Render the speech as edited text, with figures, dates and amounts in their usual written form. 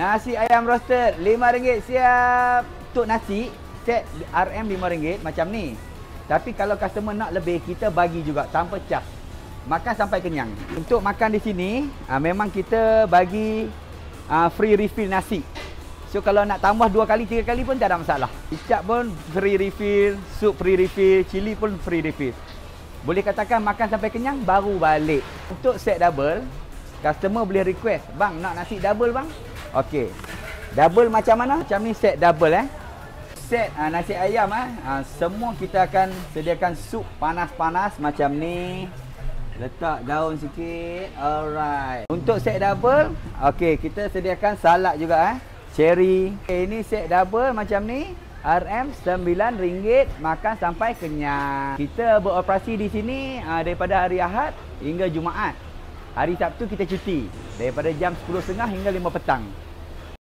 Nasi ayam roasted RM5 siap. Untuk nasi set RM5 macam ni. Tapi kalau customer nak lebih, kita bagi juga tanpa cas. Makan sampai kenyang. Untuk makan di sini memang kita bagi free refill nasi. So kalau nak tambah 2 kali 3 kali pun tak ada masalah. Kicap pun free refill, sup free refill, cili pun free refill. Boleh katakan makan sampai kenyang baru balik. Untuk set double, customer boleh request, "Bang, nak nasi double bang?" Okey. Double macam mana? Macam ni set double Set nasi ayam semua kita akan sediakan sup panas-panas macam ni. Letak daun sikit. Alright. Untuk set double, okey, kita sediakan salad juga cherry. Ini set double macam ni. RM9 makan sampai kenyang. Kita beroperasi di sini daripada hari Ahad hingga Jumaat. Hari Sabtu kita cuti daripada jam 10.30 hingga 5 petang.